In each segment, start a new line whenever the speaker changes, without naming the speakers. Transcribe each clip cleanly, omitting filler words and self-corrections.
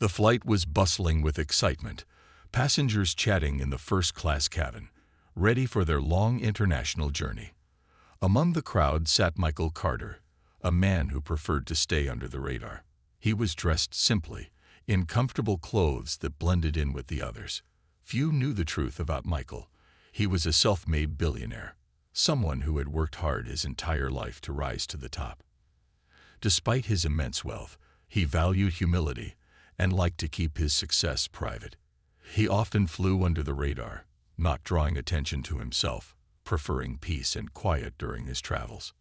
The flight was bustling with excitement, passengers chatting in the first-class cabin, ready for their long international journey. Among the crowd sat Michael Carter, a man who preferred to stay under the radar. He was dressed simply, in comfortable clothes that blended in with the others. Few knew the truth about Michael. He was a self-made billionaire, someone who had worked hard his entire life to rise to the top. Despite his immense wealth, he valued humility and liked to keep his success private. He often flew under the radar, not drawing attention to himself, preferring peace and quiet during his travels.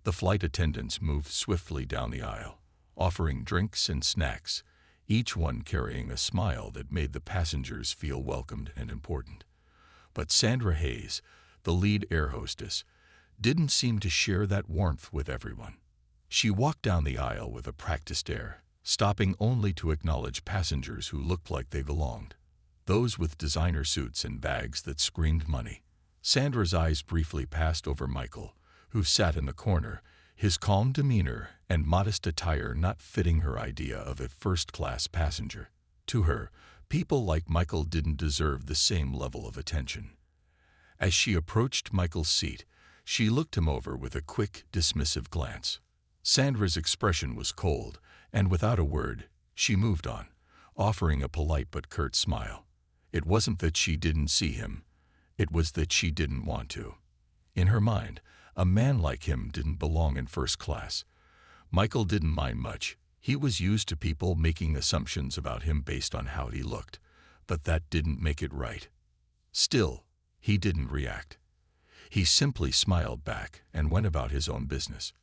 The flight attendants moved swiftly down the aisle, offering drinks and snacks, each one carrying a smile that made the passengers feel welcomed and important. But Sandra Hayes, the lead air hostess, didn't seem to share that warmth with everyone. She walked down the aisle with a practiced air, stopping only to acknowledge passengers who looked like they belonged, those with designer suits and bags that screamed money. Sandra's eyes briefly passed over Michael, who sat in the corner, his calm demeanor and modest attire not fitting her idea of a first-class passenger. To her, people like Michael didn't deserve the same level of attention. As she approached Michael's seat, she looked him over with a quick, dismissive glance. Sandra's expression was cold, and without a word, she moved on, offering a polite but curt smile. It wasn't that she didn't see him. It was that she didn't want to. In her mind, a man like him didn't belong in first class. Michael didn't mind much. He was used to people making assumptions about him based on how he looked, but that didn't make it right. Still, he didn't react. He simply smiled back and went about his own business.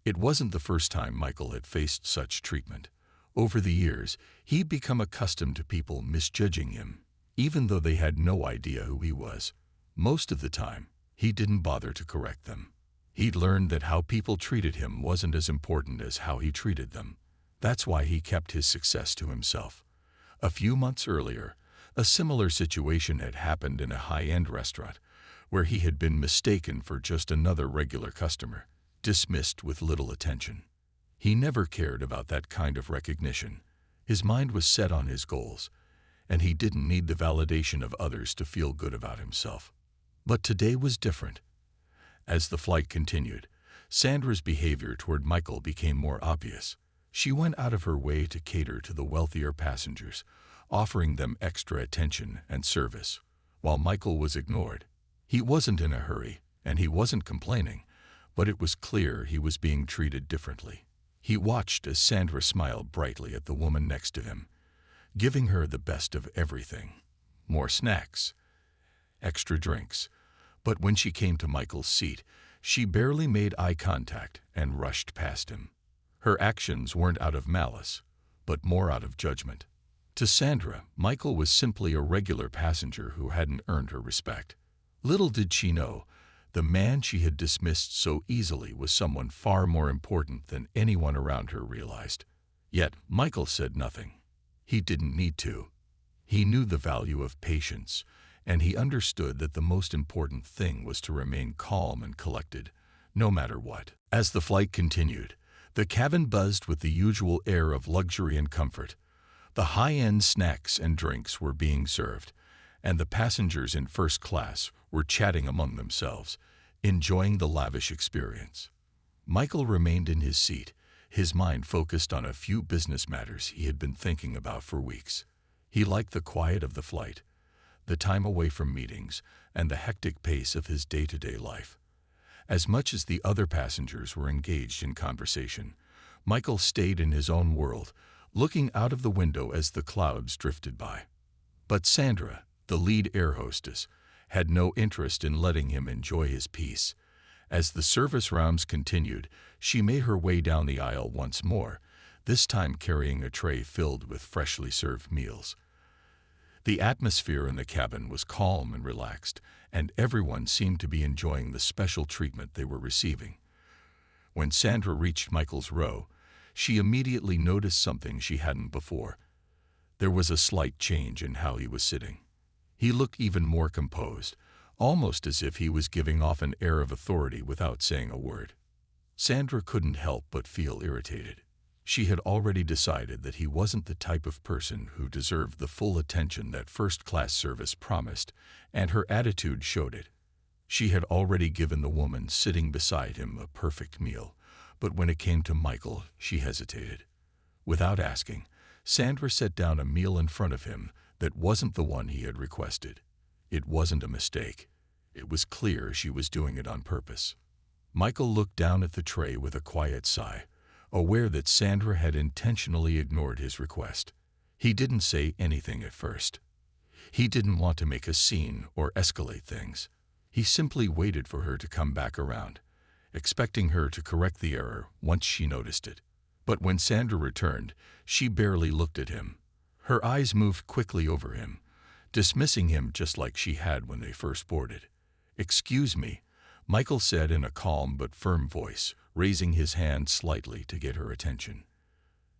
It wasn't the first time Michael had faced such treatment. Over the years, he'd become accustomed to people misjudging him, even though they had no idea who he was. Most of the time, he didn't bother to correct them. He'd learned that how people treated him wasn't as important as how he treated them. That's why he kept his success to himself. A few months earlier, a similar situation had happened in a high-end restaurant, where he had been mistaken for just another regular customer, dismissed with little attention. He never cared about that kind of recognition. His mind was set on his goals, and he didn't need the validation of others to feel good about himself. But today was different. As the flight continued, Sandra's behavior toward Michael became more obvious. She went out of her way to cater to the wealthier passengers, offering them extra attention and service, while Michael was ignored. He wasn't in a hurry, and he wasn't complaining, but it was clear he was being treated differently. He watched as Sandra smiled brightly at the woman next to him, giving her the best of everything. More snacks, extra drinks. But when she came to Michael's seat, she barely made eye contact and rushed past him. Her actions weren't out of malice, but more out of judgment. To Sandra, Michael was simply a regular passenger who hadn't earned her respect. Little did she know, the man she had dismissed so easily was someone far more important than anyone around her realized. Yet Michael said nothing. He didn't need to. He knew the value of patience, and he understood that the most important thing was to remain calm and collected, no matter what. As the flight continued, the cabin buzzed with the usual air of luxury and comfort. The high-end snacks and drinks were being served, and the passengers in first class were chatting among themselves, enjoying the lavish experience. Michael remained in his seat, his mind focused on a few business matters he had been thinking about for weeks. He liked the quiet of the flight, the time away from meetings, and the hectic pace of his day-to-day life. As much as the other passengers were engaged in conversation, Michael stayed in his own world, looking out of the window as the clouds drifted by. But Sandra, the lead air hostess, had no interest in letting him enjoy his peace. As the service rounds continued, she made her way down the aisle once more, this time carrying a tray filled with freshly served meals. The atmosphere in the cabin was calm and relaxed, and everyone seemed to be enjoying the special treatment they were receiving. When Sandra reached Michael's row, she immediately noticed something she hadn't before. There was a slight change in how he was sitting. He looked even more composed, almost as if he was giving off an air of authority without saying a word. Sandra couldn't help but feel irritated. She had already decided that he wasn't the type of person who deserved the full attention that first-class service promised, and her attitude showed it. She had already given the woman sitting beside him a perfect meal, but when it came to Michael, she hesitated. Without asking, Sandra set down a meal in front of him that wasn't the one he had requested. It wasn't a mistake. It was clear she was doing it on purpose. Michael looked down at the tray with a quiet sigh, aware that Sandra had intentionally ignored his request. He didn't say anything at first. He didn't want to make a scene or escalate things. He simply waited for her to come back around, expecting her to correct the error once she noticed it. But when Sandra returned, she barely looked at him. Her eyes moved quickly over him, dismissing him just like she had when they first boarded. "Excuse me," Michael said in a calm but firm voice, raising his hand slightly to get her attention.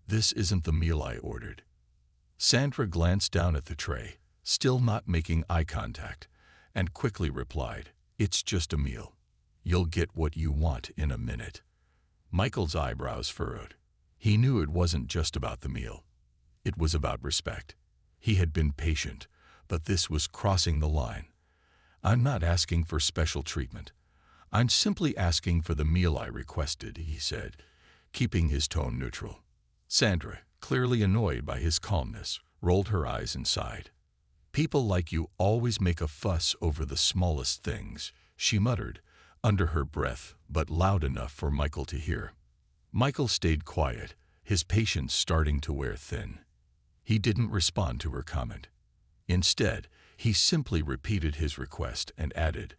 "This isn't the meal I ordered." Sandra glanced down at the tray, still not making eye contact, and quickly replied, "It's just a meal. You'll get what you want in a minute." Michael's eyebrows furrowed. He knew it wasn't just about the meal. It was about respect. He had been patient, but this was crossing the line. "I'm not asking for special treatment. I'm simply asking for the meal I requested," he said, keeping his tone neutral. Sandra, clearly annoyed by his calmness, rolled her eyes and sighed. "People like you always make a fuss over the smallest things," she muttered, under her breath, but loud enough for Michael to hear. Michael stayed quiet, his patience starting to wear thin. He didn't respond to her comment. Instead, he simply repeated his request and added,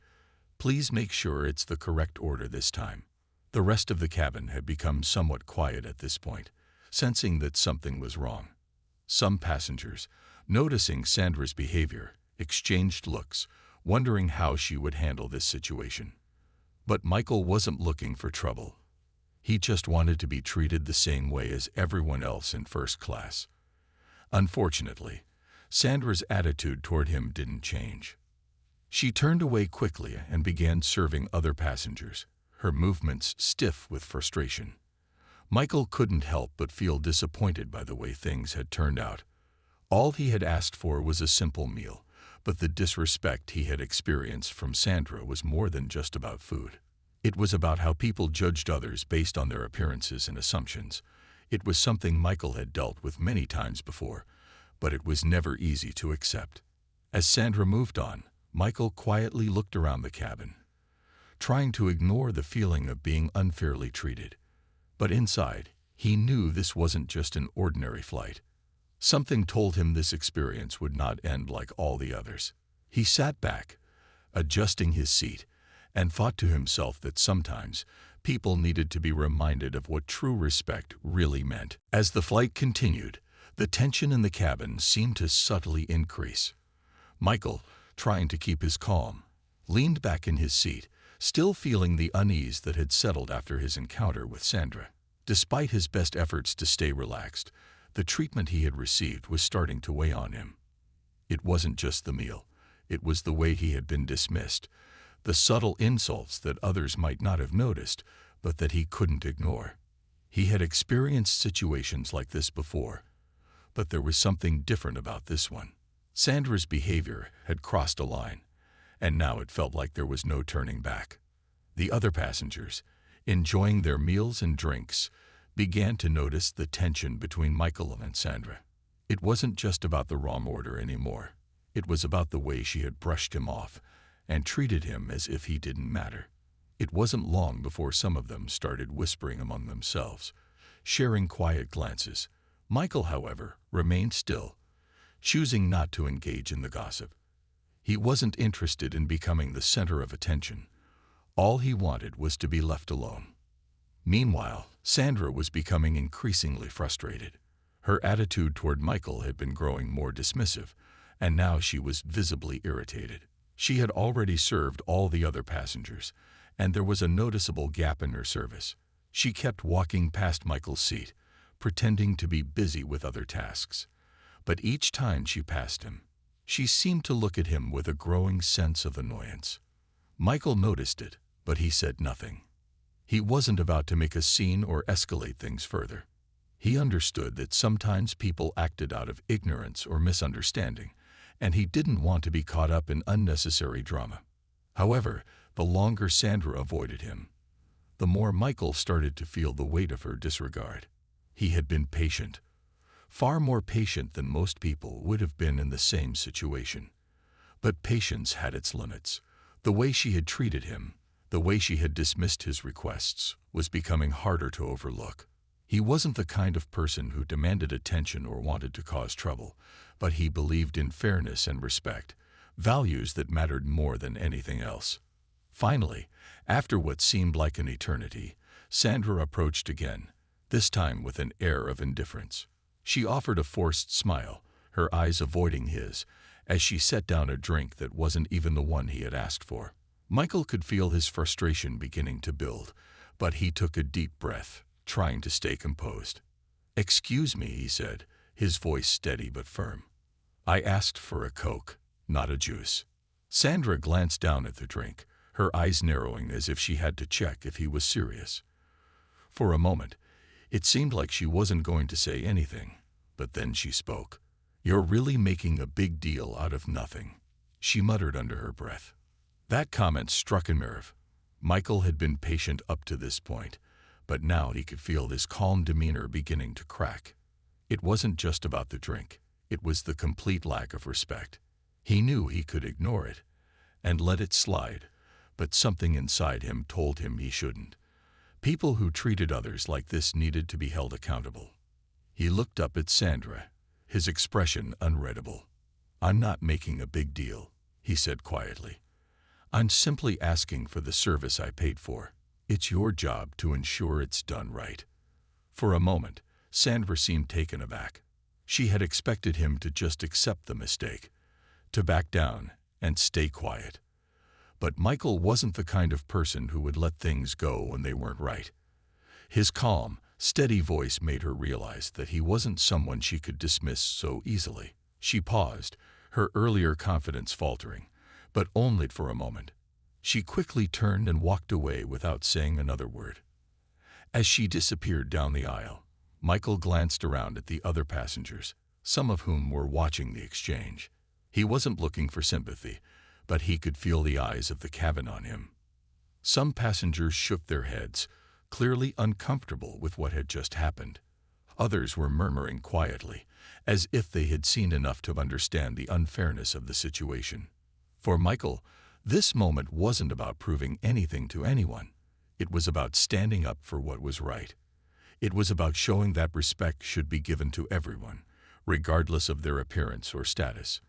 "Please make sure it's the correct order this time." The rest of the cabin had become somewhat quiet at this point, sensing that something was wrong. Some passengers, noticing Sandra's behavior, exchanged looks, wondering how she would handle this situation. But Michael wasn't looking for trouble. He just wanted to be treated the same way as everyone else in first class. Unfortunately, Sandra's attitude toward him didn't change. She turned away quickly and began serving other passengers, her movements stiff with frustration. Michael couldn't help but feel disappointed by the way things had turned out. All he had asked for was a simple meal, but the disrespect he had experienced from Sandra was more than just about food. It was about how people judged others based on their appearances and assumptions. It was something Michael had dealt with many times before, but it was never easy to accept. As Sandra moved on, Michael quietly looked around the cabin, trying to ignore the feeling of being unfairly treated. But inside, he knew this wasn't just an ordinary flight. Something told him this experience would not end like all the others. He sat back, adjusting his seat, and thought to himself that sometimes people needed to be reminded of what true respect really meant. As the flight continued, the tension in the cabin seemed to subtly increase. Michael, trying to keep his calm, leaned back in his seat, still feeling the unease that had settled after his encounter with Sandra. Despite his best efforts to stay relaxed, the treatment he had received was starting to weigh on him. It wasn't just the meal. It was the way he had been dismissed, the subtle insults that others might not have noticed, but that he couldn't ignore. He had experienced situations like this before, but there was something different about this one. Sandra's behavior had crossed a line, and now it felt like there was no turning back. The other passengers, enjoying their meals and drinks, began to notice the tension between Michael and Sandra. It wasn't just about the wrong order anymore. It was about the way she had brushed him off and treated him as if he didn't matter. It wasn't long before some of them started whispering among themselves, sharing quiet glances. Michael, however, remained still, choosing not to engage in the gossip. He wasn't interested in becoming the center of attention. All he wanted was to be left alone. Meanwhile, Sandra was becoming increasingly frustrated. Her attitude toward Michael had been growing more dismissive, and now she was visibly irritated. She had already served all the other passengers, and there was a noticeable gap in her service. She kept walking past Michael's seat, pretending to be busy with other tasks. But each time she passed him, she seemed to look at him with a growing sense of annoyance. Michael noticed it, but he said nothing. He wasn't about to make a scene or escalate things further. He understood that sometimes people acted out of ignorance or misunderstanding, and he didn't want to be caught up in unnecessary drama. However, the longer Sandra avoided him, the more Michael started to feel the weight of her disregard. He had been patient, far more patient than most people would have been in the same situation. But patience had its limits. The way she had treated him, the way she had dismissed his requests, was becoming harder to overlook. He wasn't the kind of person who demanded attention or wanted to cause trouble, but he believed in fairness and respect, values that mattered more than anything else. Finally, after what seemed like an eternity, Sandra approached again, this time with an air of indifference. She offered a forced smile, her eyes avoiding his, as she set down a drink that wasn't even the one he had asked for. Michael could feel his frustration beginning to build, but he took a deep breath, trying to stay composed. "Excuse me," he said, his voice steady but firm. "I asked for a Coke, not a juice." Sandra glanced down at the drink, her eyes narrowing as if she had to check if he was serious. For a moment, it seemed like she wasn't going to say anything, but then she spoke. "You're really making a big deal out of nothing," she muttered under her breath. That comment struck a nerve. Michael had been patient up to this point, but now he could feel his calm demeanor beginning to crack. It wasn't just about the drink, it was the complete lack of respect. He knew he could ignore it and let it slide, but something inside him told him he shouldn't. People who treated others like this needed to be held accountable. He looked up at Sandra, his expression unreadable. "I'm not making a big deal," he said quietly. "I'm simply asking for the service I paid for. It's your job to ensure it's done right." For a moment, Sandra seemed taken aback. She had expected him to just accept the mistake, to back down and stay quiet. But Michael wasn't the kind of person who would let things go when they weren't right. His calm, steady voice made her realize that he wasn't someone she could dismiss so easily. She paused, her earlier confidence faltering, but only for a moment. She quickly turned and walked away without saying another word. As she disappeared down the aisle, Michael glanced around at the other passengers, some of whom were watching the exchange. He wasn't looking for sympathy, but he could feel the eyes of the cabin on him. Some passengers shook their heads, clearly uncomfortable with what had just happened. Others were murmuring quietly, as if they had seen enough to understand the unfairness of the situation. For Michael, this moment wasn't about proving anything to anyone. It was about standing up for what was right. It was about showing that respect should be given to everyone, regardless of their appearance or status.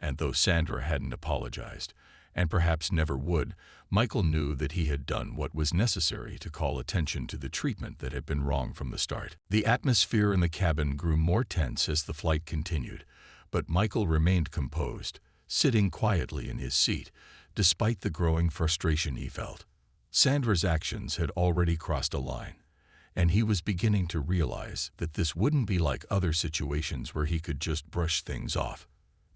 And though Sandra hadn't apologized, and perhaps never would, Michael knew that he had done what was necessary to call attention to the treatment that had been wrong from the start. The atmosphere in the cabin grew more tense as the flight continued, but Michael remained composed, sitting quietly in his seat, despite the growing frustration he felt. Sandra's actions had already crossed a line, and he was beginning to realize that this wouldn't be like other situations where he could just brush things off.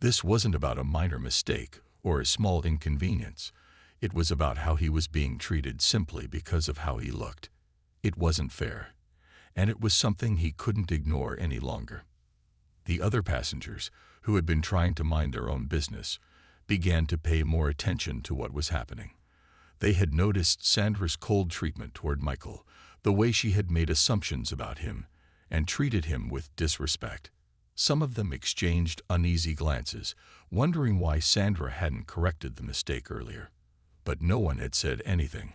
This wasn't about a minor mistake or a small inconvenience. It was about how he was being treated simply because of how he looked. It wasn't fair, and it was something he couldn't ignore any longer. The other passengers, who had been trying to mind their own business, began to pay more attention to what was happening. They had noticed Sandra's cold treatment toward Michael, the way she had made assumptions about him and treated him with disrespect. Some of them exchanged uneasy glances, wondering why Sandra hadn't corrected the mistake earlier. But no one had said anything,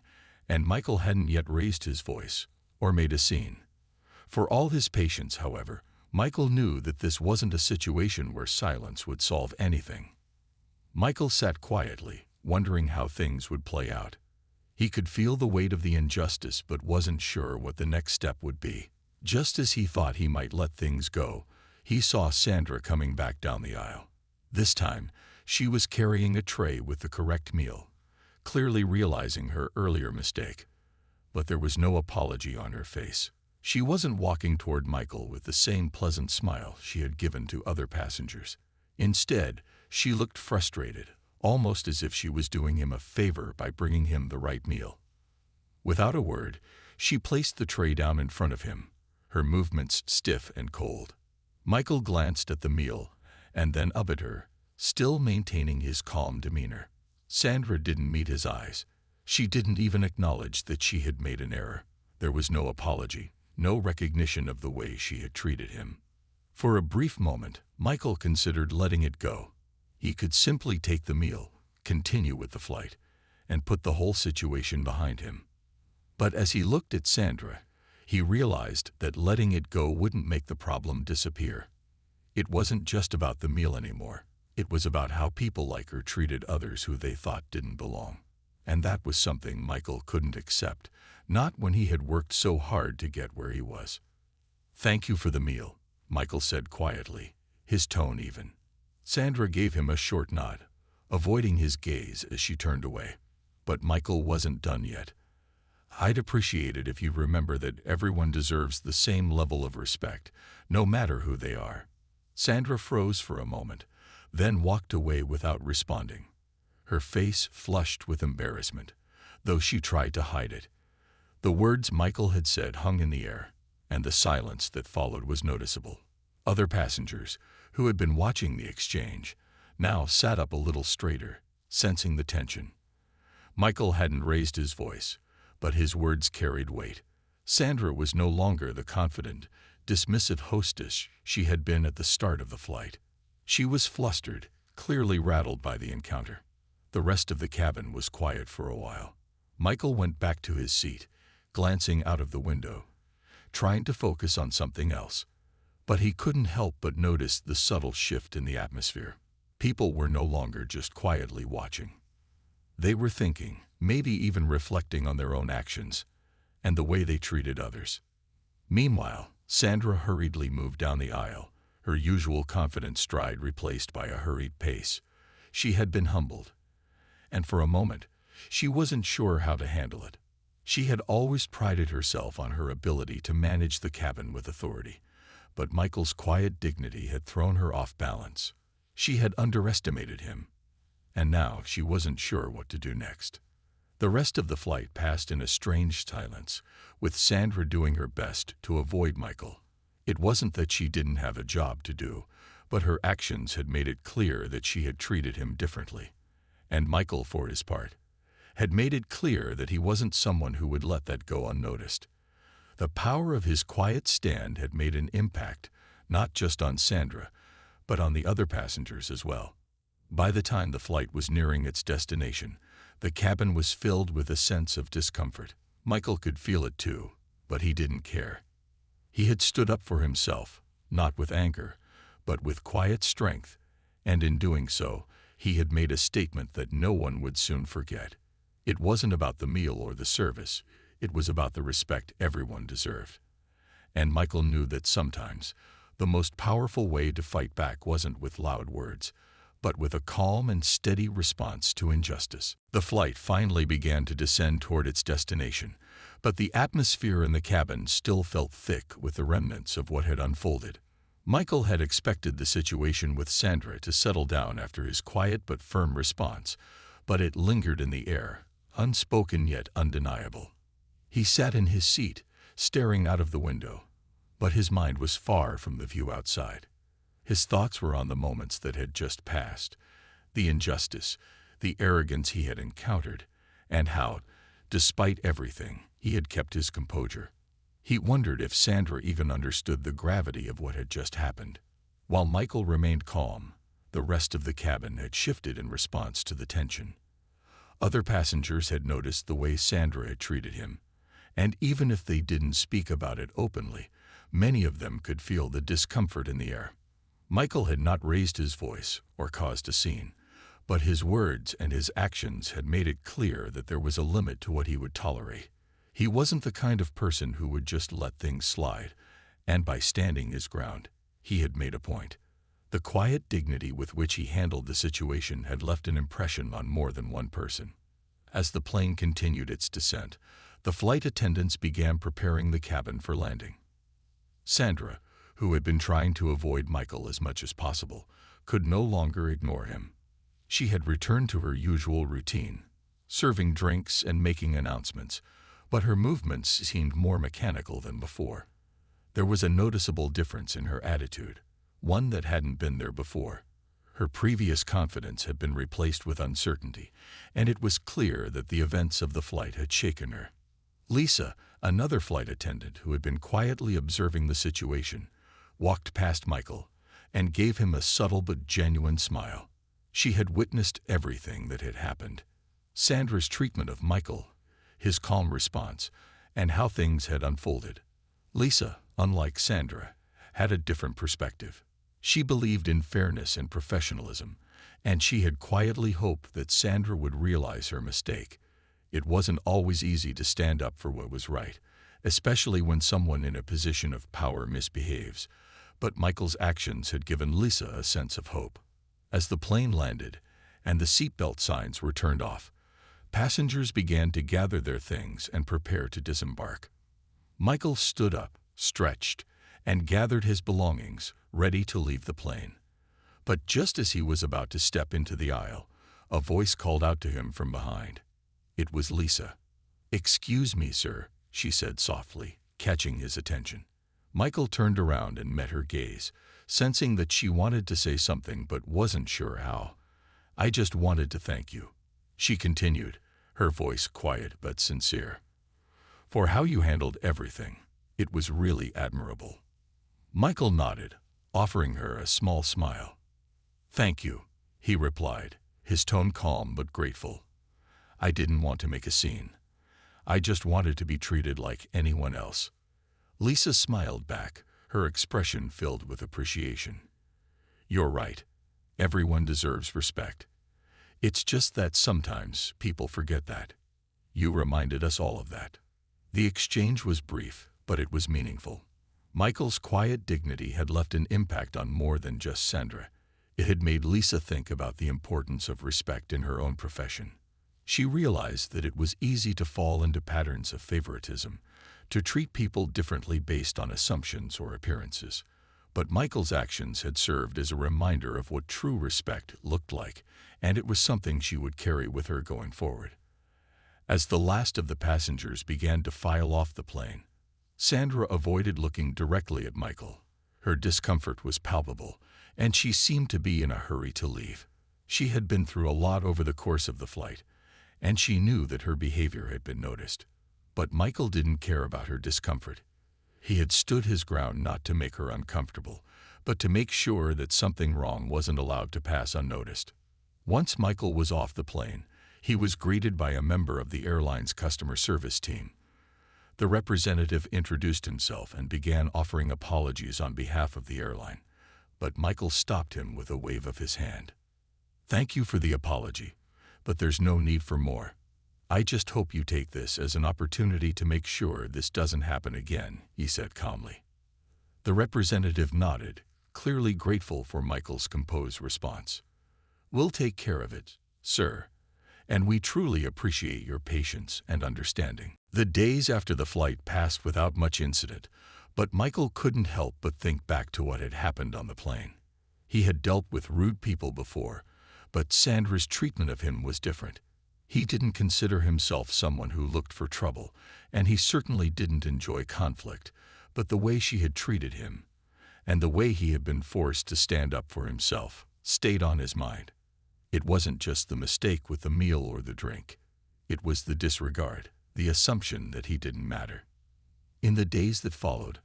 and Michael hadn't yet raised his voice or made a scene. For all his patience, however, Michael knew that this wasn't a situation where silence would solve anything. Michael sat quietly, wondering how things would play out. He could feel the weight of the injustice but wasn't sure what the next step would be. Just as he thought he might let things go, he saw Sandra coming back down the aisle. This time, she was carrying a tray with the correct meal, clearly realizing her earlier mistake. But there was no apology on her face. She wasn't walking toward Michael with the same pleasant smile she had given to other passengers. Instead, she looked frustrated, almost as if she was doing him a favor by bringing him the right meal. Without a word, she placed the tray down in front of him, her movements stiff and cold. Michael glanced at the meal and then up at her, still maintaining his calm demeanor. Sandra didn't meet his eyes. She didn't even acknowledge that she had made an error. There was no apology, no recognition of the way she had treated him. For a brief moment, Michael considered letting it go. He could simply take the meal, continue with the flight, and put the whole situation behind him. But as he looked at Sandra, he realized that letting it go wouldn't make the problem disappear. It wasn't just about the meal anymore. It was about how people like her treated others who they thought didn't belong. And that was something Michael couldn't accept, not when he had worked so hard to get where he was. "Thank you for the meal," Michael said quietly, his tone even. Sandra gave him a short nod, avoiding his gaze as she turned away. But Michael wasn't done yet. "I'd appreciate it if you remember that everyone deserves the same level of respect, no matter who they are." Sandra froze for a moment, then walked away without responding. Her face flushed with embarrassment, though she tried to hide it. The words Michael had said hung in the air, and the silence that followed was noticeable. Other passengers, who had been watching the exchange, now sat up a little straighter, sensing the tension. Michael hadn't raised his voice, but his words carried weight. Sandra was no longer the confident, dismissive hostess she had been at the start of the flight. She was flustered, clearly rattled by the encounter. The rest of the cabin was quiet for a while. Michael went back to his seat, glancing out of the window, trying to focus on something else. But he couldn't help but notice the subtle shift in the atmosphere. People were no longer just quietly watching. They were thinking, maybe even reflecting on their own actions and the way they treated others. Meanwhile, Sandra hurriedly moved down the aisle, her usual confident stride replaced by a hurried pace. She had been humbled, and for a moment, she wasn't sure how to handle it. She had always prided herself on her ability to manage the cabin with authority, but Michael's quiet dignity had thrown her off balance. She had underestimated him, and now she wasn't sure what to do next. The rest of the flight passed in a strange silence, with Sandra doing her best to avoid Michael. It wasn't that she didn't have a job to do, but her actions had made it clear that she had treated him differently. And Michael, for his part, had made it clear that he wasn't someone who would let that go unnoticed. The power of his quiet stand had made an impact, not just on Sandra, but on the other passengers as well. By the time the flight was nearing its destination, the cabin was filled with a sense of discomfort. Michael could feel it too, but he didn't care. He had stood up for himself, not with anger, but with quiet strength, and in doing so, he had made a statement that no one would soon forget. It wasn't about the meal or the service, it was about the respect everyone deserved. And Michael knew that sometimes, the most powerful way to fight back wasn't with loud words, but with a calm and steady response to injustice. The flight finally began to descend toward its destination, but the atmosphere in the cabin still felt thick with the remnants of what had unfolded. Michael had expected the situation with Sandra to settle down after his quiet but firm response, but it lingered in the air, unspoken yet undeniable. He sat in his seat, staring out of the window, but his mind was far from the view outside. His thoughts were on the moments that had just passed, the injustice, the arrogance he had encountered, and how, despite everything, he had kept his composure. He wondered if Sandra even understood the gravity of what had just happened. While Michael remained calm, the rest of the cabin had shifted in response to the tension. Other passengers had noticed the way Sandra had treated him, and even if they didn't speak about it openly, many of them could feel the discomfort in the air. Michael had not raised his voice or caused a scene, but his words and his actions had made it clear that there was a limit to what he would tolerate. He wasn't the kind of person who would just let things slide, and by standing his ground, he had made a point. The quiet dignity with which he handled the situation had left an impression on more than one person. As the plane continued its descent, the flight attendants began preparing the cabin for landing. Sandra, who had been trying to avoid Michael as much as possible, could no longer ignore him. She had returned to her usual routine, serving drinks and making announcements, but her movements seemed more mechanical than before. There was a noticeable difference in her attitude, one that hadn't been there before. Her previous confidence had been replaced with uncertainty, and it was clear that the events of the flight had shaken her. Lisa, another flight attendant who had been quietly observing the situation, walked past Michael and gave him a subtle but genuine smile. She had witnessed everything that had happened. Sandra's treatment of Michael, his calm response, and how things had unfolded. Lisa, unlike Sandra, had a different perspective. She believed in fairness and professionalism, and she had quietly hoped that Sandra would realize her mistake. It wasn't always easy to stand up for what was right, especially when someone in a position of power misbehaves, but Michael's actions had given Lisa a sense of hope. As the plane landed and the seatbelt signs were turned off, passengers began to gather their things and prepare to disembark. Michael stood up, stretched, and gathered his belongings, ready to leave the plane. But just as he was about to step into the aisle, a voice called out to him from behind. It was Lisa. "Excuse me, sir," she said softly, catching his attention. Michael turned around and met her gaze, sensing that she wanted to say something but wasn't sure how. "I just wanted to thank you," she continued, her voice quiet but sincere, "for how you handled everything. It was really admirable." Michael nodded, offering her a small smile. "Thank you," he replied, his tone calm but grateful. "I didn't want to make a scene. I just wanted to be treated like anyone else." Lisa smiled back, her expression filled with appreciation. "You're right. Everyone deserves respect. It's just that sometimes people forget that. You reminded us all of that." The exchange was brief, but it was meaningful. Michael's quiet dignity had left an impact on more than just Sandra. It had made Lisa think about the importance of respect in her own profession. She realized that it was easy to fall into patterns of favoritism, to treat people differently based on assumptions or appearances. But Michael's actions had served as a reminder of what true respect looked like, and it was something she would carry with her going forward. As the last of the passengers began to file off the plane, Sandra avoided looking directly at Michael. Her discomfort was palpable, and she seemed to be in a hurry to leave. She had been through a lot over the course of the flight, and she knew that her behavior had been noticed. But Michael didn't care about her discomfort. He had stood his ground not to make her uncomfortable, but to make sure that something wrong wasn't allowed to pass unnoticed. Once Michael was off the plane, he was greeted by a member of the airline's customer service team. The representative introduced himself and began offering apologies on behalf of the airline, but Michael stopped him with a wave of his hand. "Thank you for the apology, but there's no need for more. I just hope you take this as an opportunity to make sure this doesn't happen again," he said calmly. The representative nodded, clearly grateful for Michael's composed response. "We'll take care of it, sir, and we truly appreciate your patience and understanding." The days after the flight passed without much incident, but Michael couldn't help but think back to what had happened on the plane. He had dealt with rude people before, but Sandra's treatment of him was different. He didn't consider himself someone who looked for trouble, and he certainly didn't enjoy conflict, but the way she had treated him, and the way he had been forced to stand up for himself, stayed on his mind. It wasn't just the mistake with the meal or the drink. It was the disregard, the assumption that he didn't matter. In the days that followed,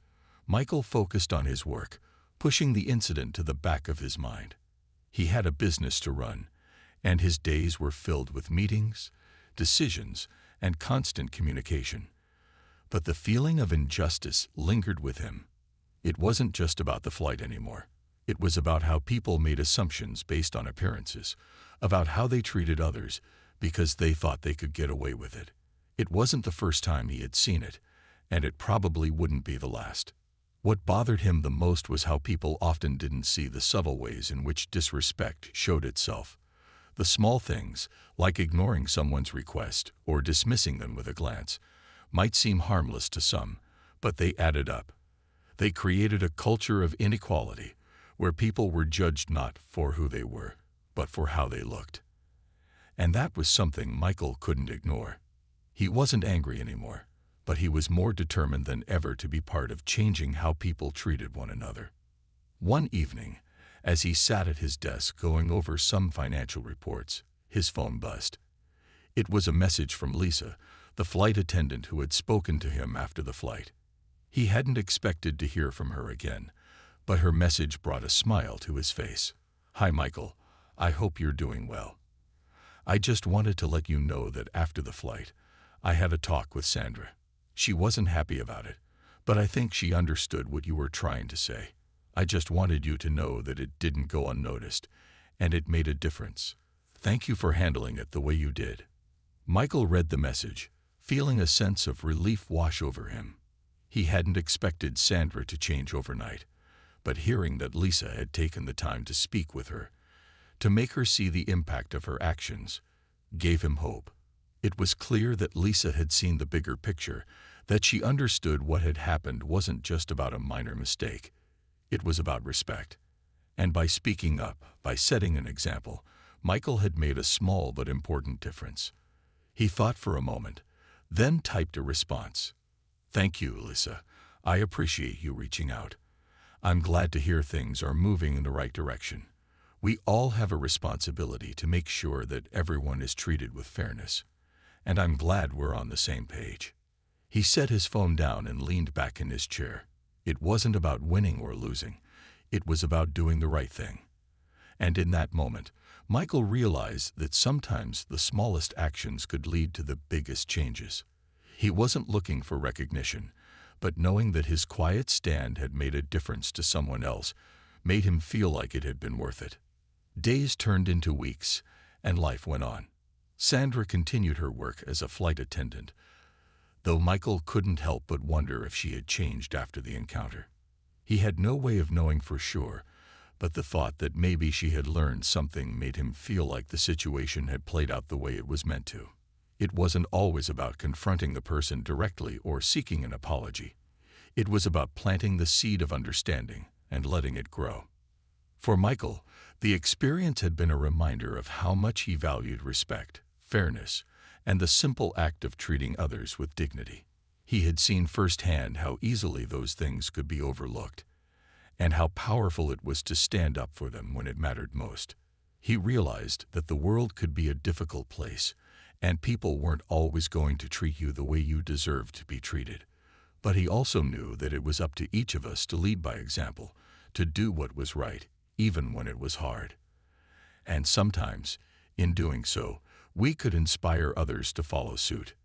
Michael focused on his work, pushing the incident to the back of his mind. He had a business to run, and his days were filled with meetings, decisions, and constant communication. But the feeling of injustice lingered with him. It wasn't just about the flight anymore. It was about how people made assumptions based on appearances, about how they treated others because they thought they could get away with it. It wasn't the first time he had seen it, and it probably wouldn't be the last. What bothered him the most was how people often didn't see the subtle ways in which disrespect showed itself. The small things, like ignoring someone's request or dismissing them with a glance, might seem harmless to some, but they added up. They created a culture of inequality, where people were judged not for who they were, but for how they looked. And that was something Michael couldn't ignore. He wasn't angry anymore, but he was more determined than ever to be part of changing how people treated one another. One evening, as he sat at his desk going over some financial reports, his phone buzzed. It was a message from Lisa, the flight attendant who had spoken to him after the flight. He hadn't expected to hear from her again, but her message brought a smile to his face. "Hi, Michael. I hope you're doing well. I just wanted to let you know that after the flight, I had a talk with Sandra. She wasn't happy about it, but I think she understood what you were trying to say. I just wanted you to know that it didn't go unnoticed, and it made a difference. Thank you for handling it the way you did." Michael read the message, feeling a sense of relief wash over him. He hadn't expected Sandra to change overnight, but hearing that Lisa had taken the time to speak with her, to make her see the impact of her actions, gave him hope. It was clear that Lisa had seen the bigger picture, that she understood what had happened wasn't just about a minor mistake. It was about respect. And by speaking up, by setting an example, Michael had made a small but important difference. He thought for a moment, then typed a response. "Thank you, Lisa. I appreciate you reaching out. I'm glad to hear things are moving in the right direction. We all have a responsibility to make sure that everyone is treated with fairness, and I'm glad we're on the same page." He set his phone down and leaned back in his chair. It wasn't about winning or losing. It was about doing the right thing. And in that moment, Michael realized that sometimes the smallest actions could lead to the biggest changes. He wasn't looking for recognition, but knowing that his quiet stand had made a difference to someone else made him feel like it had been worth it. Days turned into weeks, and life went on. Sandra continued her work as a flight attendant, though Michael couldn't help but wonder if she had changed after the encounter. He had no way of knowing for sure, but the thought that maybe she had learned something made him feel like the situation had played out the way it was meant to. It wasn't always about confronting the person directly or seeking an apology. It was about planting the seed of understanding and letting it grow. For Michael, the experience had been a reminder of how much he valued respect, fairness, and the simple act of treating others with dignity. He had seen firsthand how easily those things could be overlooked, and how powerful it was to stand up for them when it mattered most. He realized that the world could be a difficult place, and people weren't always going to treat you the way you deserved to be treated. But he also knew that it was up to each of us to lead by example, to do what was right, even when it was hard. And sometimes, in doing so, we could inspire others to follow suit.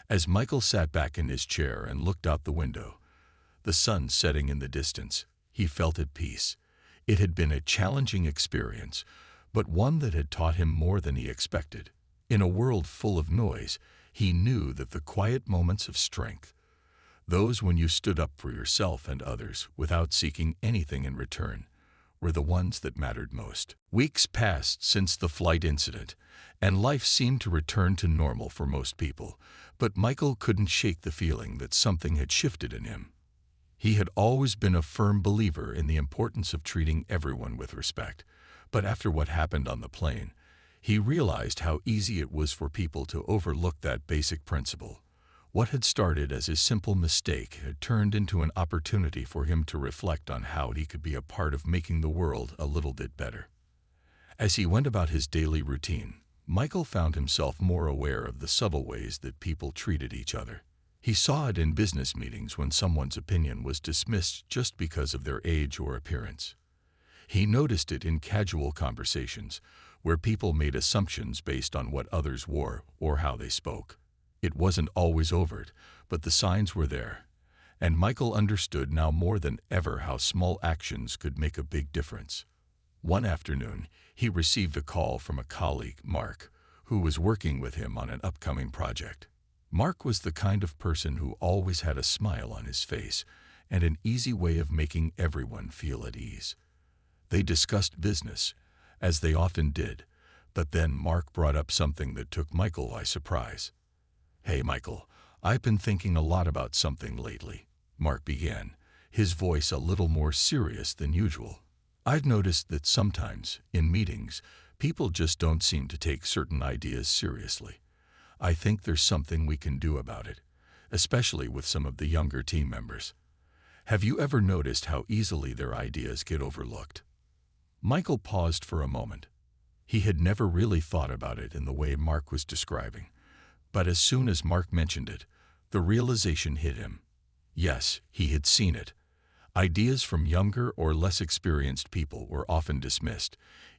As Michael sat back in his chair and looked out the window, the sun setting in the distance, he felt at peace. It had been a challenging experience, but one that had taught him more than he expected. In a world full of noise, he knew that the quiet moments of strength, those when you stood up for yourself and others without seeking anything in return, were the ones that mattered most. Weeks passed since the flight incident, and life seemed to return to normal for most people, but Michael couldn't shake the feeling that something had shifted in him. He had always been a firm believer in the importance of treating everyone with respect, but after what happened on the plane, he realized how easy it was for people to overlook that basic principle. What had started as a simple mistake had turned into an opportunity for him to reflect on how he could be a part of making the world a little bit better. As he went about his daily routine, Michael found himself more aware of the subtle ways that people treated each other. He saw it in business meetings when someone's opinion was dismissed just because of their age or appearance. He noticed it in casual conversations, where people made assumptions based on what others wore or how they spoke. It wasn't always overt, but the signs were there, and Michael understood now more than ever how small actions could make a big difference. One afternoon, he received a call from a colleague, Mark, who was working with him on an upcoming project. Mark was the kind of person who always had a smile on his face and an easy way of making everyone feel at ease. They discussed business, as they often did, but then Mark brought up something that took Michael by surprise. "Hey, Michael, I've been thinking a lot about something lately," Mark began, his voice a little more serious than usual. "I've noticed that sometimes, in meetings, people just don't seem to take certain ideas seriously. I think there's something we can do about it, especially with some of the younger team members. Have you ever noticed how easily their ideas get overlooked? Michael paused for a moment. He had never really thought about it in the way Mark was describing, but as soon as Mark mentioned it, the realization hit him. Yes, he had seen it. Ideas from younger or less experienced people were often dismissed,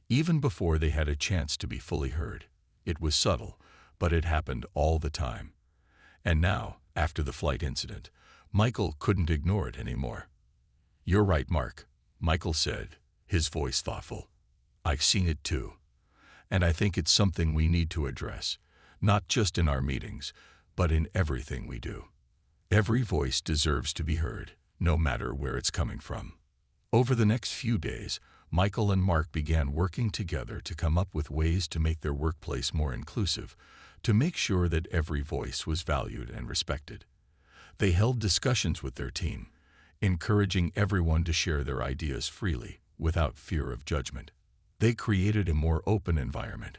even before they had a chance to be fully heard. It was subtle, but it happened all the time. And now, after the flight incident, Michael couldn't ignore it anymore. "You're right, Mark," Michael said, his voice thoughtful. "I've seen it too. And I think it's something we need to address, not just in our meetings, but in everything we do. Every voice deserves to be heard, no matter where it's coming from." Over the next few days, Michael and Mark began working together to come up with ways to make their workplace more inclusive, to make sure that every voice was valued and respected. They held discussions with their team, encouraging everyone to share their ideas freely, without fear of judgment. They created a more open environment,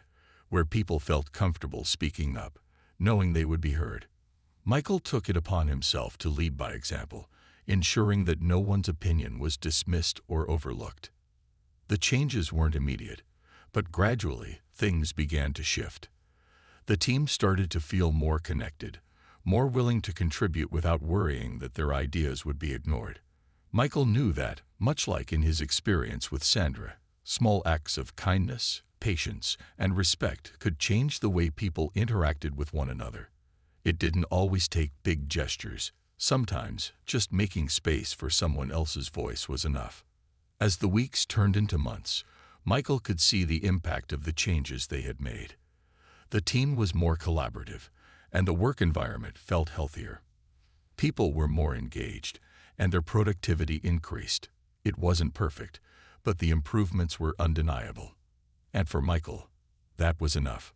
where people felt comfortable speaking up, knowing they would be heard. Michael took it upon himself to lead by example, ensuring that no one's opinion was dismissed or overlooked. The changes weren't immediate, but gradually things began to shift. The team started to feel more connected, more willing to contribute without worrying that their ideas would be ignored. Michael knew that, much like in his experience with Sandra, small acts of kindness, patience, and respect could change the way people interacted with one another. It didn't always take big gestures. Sometimes, just making space for someone else's voice was enough. As the weeks turned into months, Michael could see the impact of the changes they had made. The team was more collaborative, and the work environment felt healthier. People were more engaged, and their productivity increased. It wasn't perfect, but the improvements were undeniable. And for Michael, that was enough.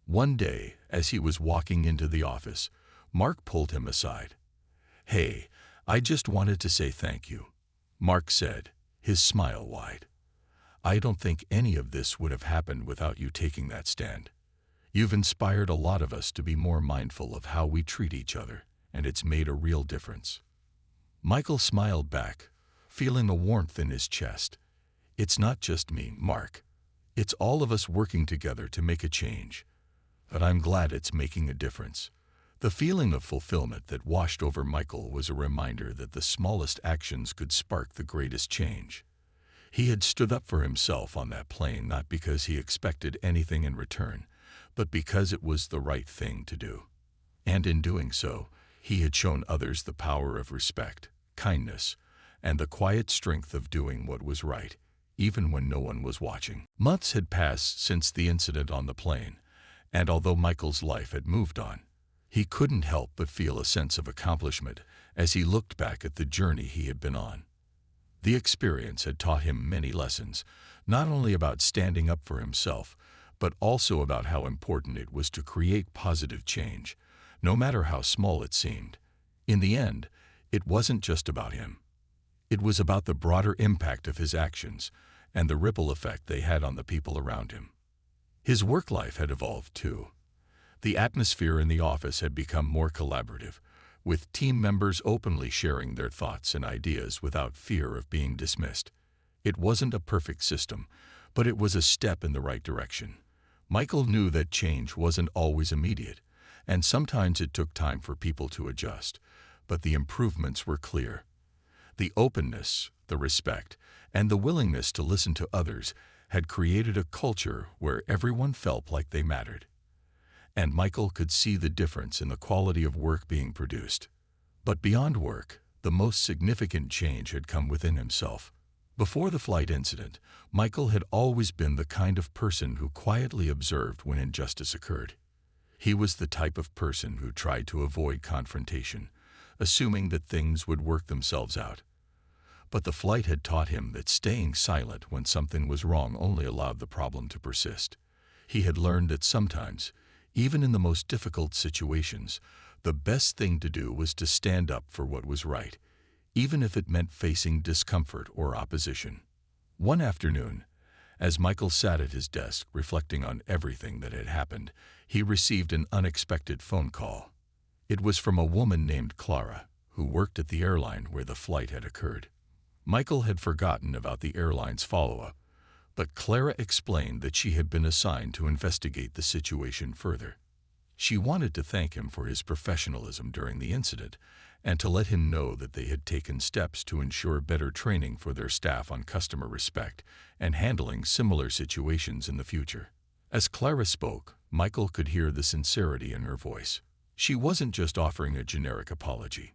One day, as he was walking into the office, Mark pulled him aside. "Hey, I just wanted to say thank you," Mark said, his smile wide. "I don't think any of this would have happened without you taking that stand. You've inspired a lot of us to be more mindful of how we treat each other, and it's made a real difference." Michael smiled back, feeling a warmth in his chest. "It's not just me, Mark. It's all of us working together to make a change. But I'm glad it's making a difference." The feeling of fulfillment that washed over Michael was a reminder that the smallest actions could spark the greatest change. He had stood up for himself on that plane not because he expected anything in return, but because it was the right thing to do. And in doing so, he had shown others the power of respect, kindness, and the quiet strength of doing what was right, even when no one was watching. Months had passed since the incident on the plane, and although Michael's life had moved on, he couldn't help but feel a sense of accomplishment as he looked back at the journey he had been on. The experience had taught him many lessons, not only about standing up for himself, but also about how important it was to create positive change, no matter how small it seemed. In the end, it wasn't just about him. It was about the broader impact of his actions and the ripple effect they had on the people around him. His work life had evolved too. The atmosphere in the office had become more collaborative, with team members openly sharing their thoughts and ideas without fear of being dismissed. It wasn't a perfect system, but it was a step in the right direction. Michael knew that change wasn't always immediate, and sometimes it took time for people to adjust, but the improvements were clear. The openness, the respect, and the willingness to listen to others had created a culture where everyone felt like they mattered. And Michael could see the difference in the quality of work being produced. But beyond work, the most significant change had come within himself. Before the flight incident, Michael had always been the kind of person who quietly observed when injustice occurred. He was the type of person who tried to avoid confrontation, assuming that things would work themselves out. But the flight had taught him that staying silent when something was wrong only allowed the problem to persist. He had learned that sometimes, even in the most difficult situations, the best thing to do was to stand up for what was right, even if it meant facing discomfort or opposition. One afternoon, as Michael sat at his desk reflecting on everything that had happened, he received an unexpected phone call. It was from a woman named Clara, who worked at the airline where the flight had occurred. Michael had forgotten about the airline's follow-up, but Clara explained that she had been assigned to investigate the situation further. She wanted to thank him for his professionalism during the incident and to let him know that they had taken steps to ensure better training for their staff on customer respect and handling similar situations in the future. As Clara spoke, Michael could hear the sincerity in her voice. She wasn't just offering a generic apology.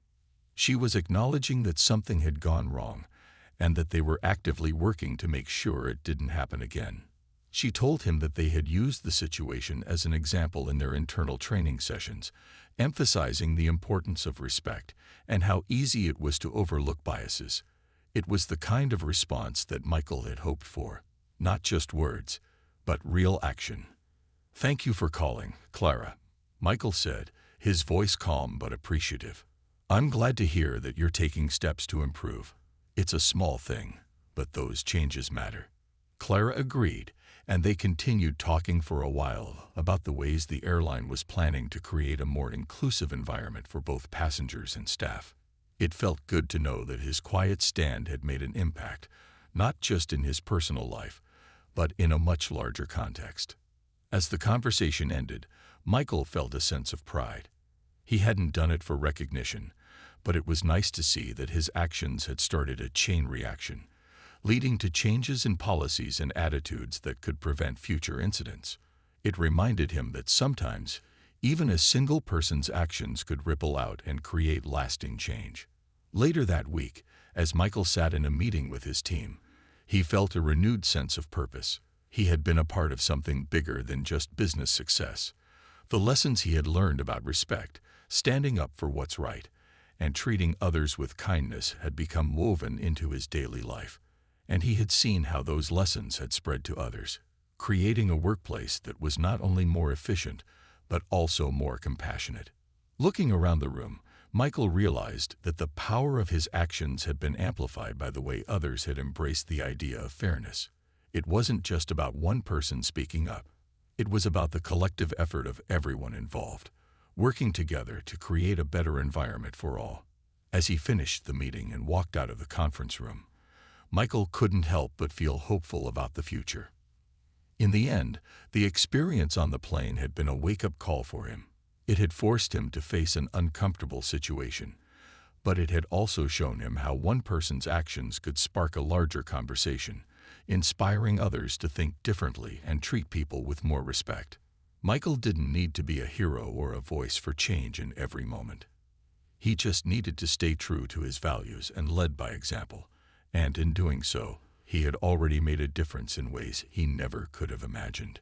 She was acknowledging that something had gone wrong and that they were actively working to make sure it didn't happen again. She told him that they had used the situation as an example in their internal training sessions, emphasizing the importance of respect and how easy it was to overlook biases. It was the kind of response that Michael had hoped for, not just words, but real action. "Thank you for calling, Clara," Michael said, his voice calm but appreciative. "I'm glad to hear that you're taking steps to improve. It's a small thing, but those changes matter." Clara agreed, and they continued talking for a while about the ways the airline was planning to create a more inclusive environment for both passengers and staff. It felt good to know that his quiet stand had made an impact, not just in his personal life, but in a much larger context. As the conversation ended, Michael felt a sense of pride. He hadn't done it for recognition, but it was nice to see that his actions had started a chain reaction, leading to changes in policies and attitudes that could prevent future incidents. It reminded him that sometimes, even a single person's actions could ripple out and create lasting change. Later that week, as Michael sat in a meeting with his team, he felt a renewed sense of purpose. He had been a part of something bigger than just business success. The lessons he had learned about respect, standing up for what's right, and treating others with kindness had become woven into his daily life. And he had seen how those lessons had spread to others, creating a workplace that was not only more efficient, but also more compassionate. Looking around the room, Michael realized that the power of his actions had been amplified by the way others had embraced the idea of fairness. It wasn't just about one person speaking up. It was about the collective effort of everyone involved, working together to create a better environment for all. As he finished the meeting and walked out of the conference room, Michael couldn't help but feel hopeful about the future. In the end, the experience on the plane had been a wake-up call for him. It had forced him to face an uncomfortable situation, but it had also shown him how one person's actions could spark a larger conversation, inspiring others to think differently and treat people with more respect. Michael didn't need to be a hero or a voice for change in every moment. He just needed to stay true to his values and lead by example. And in doing so, he had already made a difference in ways he never could have imagined.